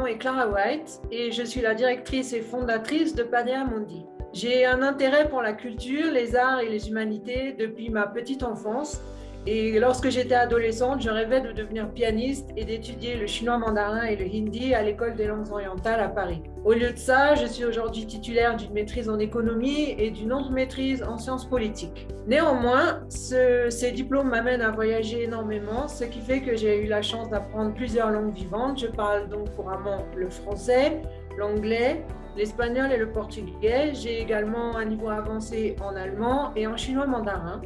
nom est Clara White et je suis la directrice et fondatrice de Padea Mundi. J'ai un intérêt pour la culture, les arts et les humanités depuis ma petite enfance. Et lorsque j'étais adolescente, je rêvais de devenir pianiste et d'étudier le chinois mandarin et le hindi à l'École des langues orientales à Paris. Au lieu de ça, je suis aujourd'hui titulaire d'une maîtrise en économie et d'une autre maîtrise en sciences politiques. Néanmoins, ces diplômes m'amènent à voyager énormément, ce qui fait que j'ai eu la chance d'apprendre plusieurs langues vivantes. Je parle donc couramment le français, l'anglais, l'espagnol et le portugais. J'ai également un niveau avancé en allemand et en chinois mandarin.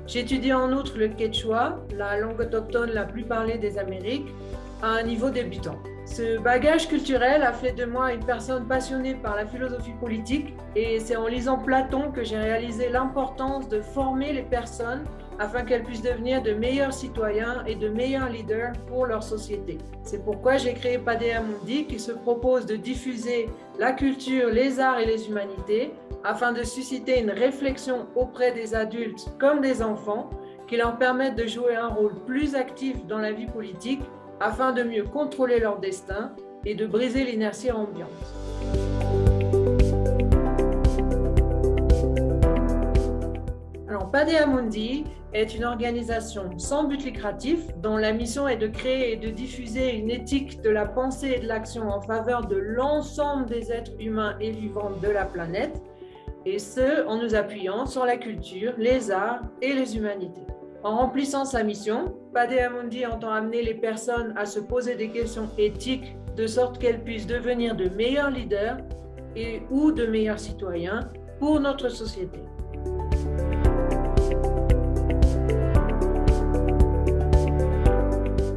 J'étudie en outre le quechua, la langue autochtone la plus parlée des Amériques, à un niveau débutant. Ce bagage culturel a fait de moi une personne passionnée par la philosophie politique et c'est en lisant Platon que j'ai réalisé l'importance de former les personnes afin qu'elles puissent devenir de meilleurs citoyens et de meilleurs leaders pour leur société. C'est pourquoi j'ai créé Padea Mundi qui se propose de diffuser la culture, les arts et les humanités afin de susciter une réflexion auprès des adultes comme des enfants qui leur permettent de jouer un rôle plus actif dans la vie politique afin de mieux contrôler leur destin et de briser l'inertie ambiante. Alors, Padea Mundi est une organisation sans but lucratif dont la mission est de créer et de diffuser une éthique de la pensée et de l'action en faveur de l'ensemble des êtres humains et vivants de la planète, et ce, en nous appuyant sur la culture, les arts et les humanités. En remplissant sa mission, Padea Mundi entend amener les personnes à se poser des questions éthiques de sorte qu'elles puissent devenir de meilleurs leaders ou de meilleurs citoyens pour notre société.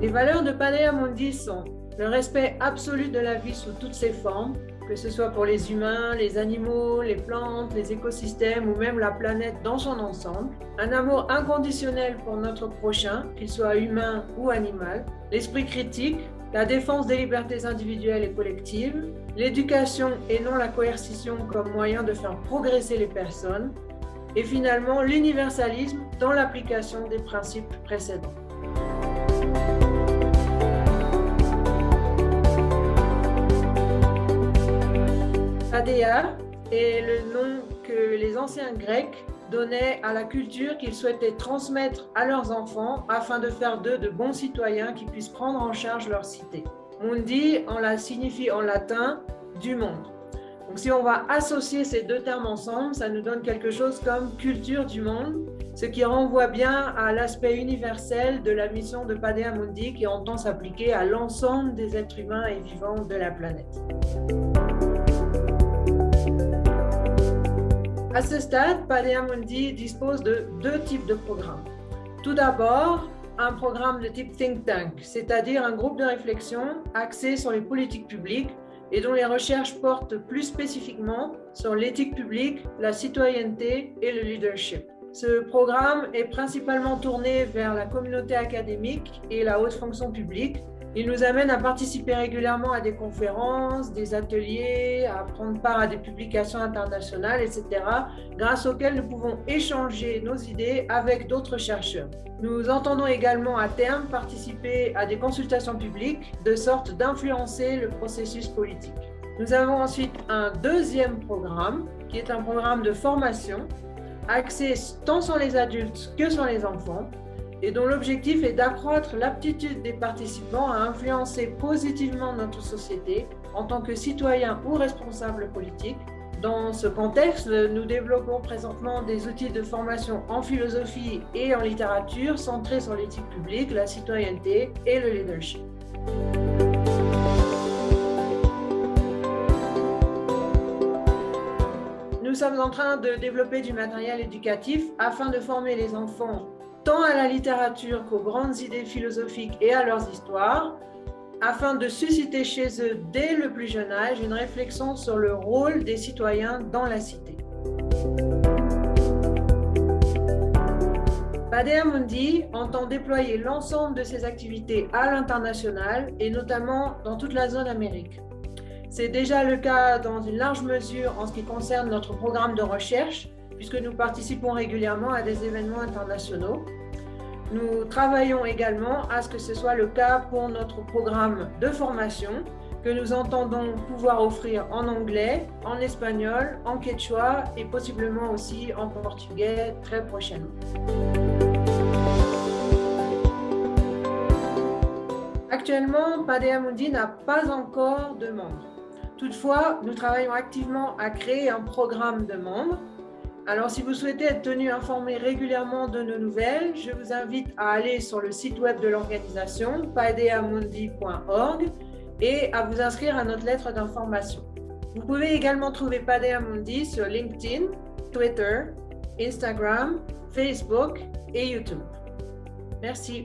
Les valeurs de Padea Mundi sont le respect absolu de la vie sous toutes ses formes, que ce soit pour les humains, les animaux, les plantes, les écosystèmes ou même la planète dans son ensemble, un amour inconditionnel pour notre prochain, qu'il soit humain ou animal, l'esprit critique, la défense des libertés individuelles et collectives, l'éducation et non la coercition comme moyen de faire progresser les personnes, et finalement l'universalisme dans l'application des principes précédents. Padea est le nom que les anciens Grecs donnaient à la culture qu'ils souhaitaient transmettre à leurs enfants afin de faire d'eux de bons citoyens qui puissent prendre en charge leur cité. Mundi signifie en latin « du monde ». Donc si on va associer ces deux termes ensemble, ça nous donne quelque chose comme « culture du monde », ce qui renvoie bien à l'aspect universel de la mission de Padea Mundi qui entend s'appliquer à l'ensemble des êtres humains et vivants de la planète. À ce stade, Padea Mundi dispose de deux types de programmes. Tout d'abord, un programme de type think tank, c'est-à-dire un groupe de réflexion axé sur les politiques publiques et dont les recherches portent plus spécifiquement sur l'éthique publique, la citoyenneté et le leadership. Ce programme est principalement tourné vers la communauté académique et la haute fonction publique. Il nous amène à participer régulièrement à des conférences, des ateliers, à prendre part à des publications internationales, etc., grâce auxquelles nous pouvons échanger nos idées avec d'autres chercheurs. Nous entendons également à terme participer à des consultations publiques de sorte d'influencer le processus politique. Nous avons ensuite un deuxième programme, qui est un programme de formation, axé tant sur les adultes que sur les enfants, et dont l'objectif est d'accroître l'aptitude des participants à influencer positivement notre société en tant que citoyens ou responsables politiques. Dans ce contexte, nous développons présentement des outils de formation en philosophie et en littérature centrés sur l'éthique publique, la citoyenneté et le leadership. Nous sommes en train de développer du matériel éducatif afin de former les enfants tant à la littérature qu'aux grandes idées philosophiques et à leurs histoires, afin de susciter chez eux, dès le plus jeune âge, une réflexion sur le rôle des citoyens dans la cité. Padea Mundi entend déployer l'ensemble de ses activités à l'international et notamment dans toute la zone Amérique. C'est déjà le cas dans une large mesure en ce qui concerne notre programme de recherche, puisque nous participons régulièrement à des événements internationaux. Nous travaillons également à ce que ce soit le cas pour notre programme de formation, que nous entendons pouvoir offrir en anglais, en espagnol, en quechua et possiblement aussi en portugais très prochainement. Actuellement, Paideia Mundi n'a pas encore de membres. Toutefois, nous travaillons activement à créer un programme de membres. Alors, si vous souhaitez être tenu informé régulièrement de nos nouvelles, je vous invite à aller sur le site web de l'organisation, paideamundi.org, et à vous inscrire à notre lettre d'information. Vous pouvez également trouver Paideia Mundi sur LinkedIn, Twitter, Instagram, Facebook et YouTube. Merci.